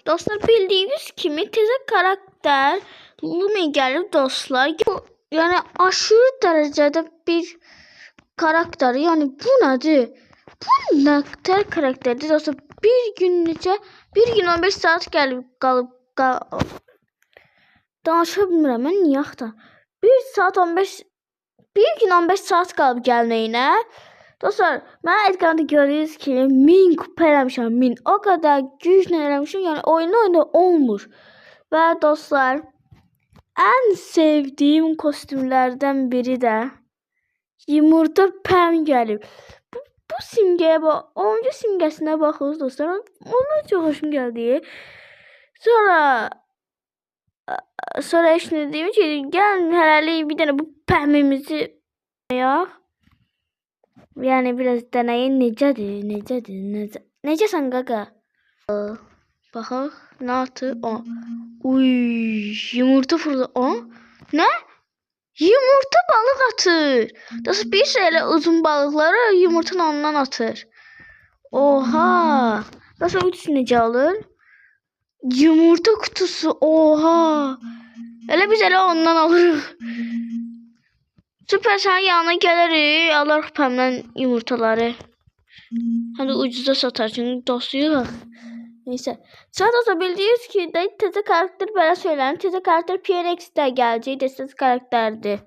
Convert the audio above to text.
Dostlar, bildiğiniz kimi tezə karakter Lumi gəlib dostlar. Yəni aşırı dərəcədə bir karakter. Yəni bu nədir? Bu nə karakterdir dostlar? Bir gün 15 saat qalıb danışa bilmirəm. Mən niyə axtar? Bir gün 15 saat qalıb gəlməyinə. Dostlar, mən ekranda görüyoruz ki 1000 kupa eləmişəm, 1000. O kadar güclə eləmişim, yəni oyunda olmur. Və dostlar, en sevdiğim kostümlerden biri de yumurta Pam gəlib. Bu simgeye bak, 10. simgesine bakıyoruz dostlar. Ona çok hoşum geldi. Sonra eşlediğim için gel herhalde bir tane bu Pam'imizi ya. Yani biraz deneyin necəsən qaqa? Baxaq, nə atı? O. Uy, yumurta fırladı. O. Ne? Yumurta balık atır. Dostlar, bir şeyle uzun balıkları yumurtanın ondan atır. Oha. Dostlar, ultisi necə alır? Yumurta kutusu. Oha. Elə biz elə ondan alırıq. Süper, sen yanına gəlirik, alırıq Pam'dan yumurtaları. Hem de ucuza satar çünkü dostu yok. Neyse. Sonra bildiğiniz ki teze karakter böyle söylerim. Teze karakter PRX'de gelecek. Teze karakterdi.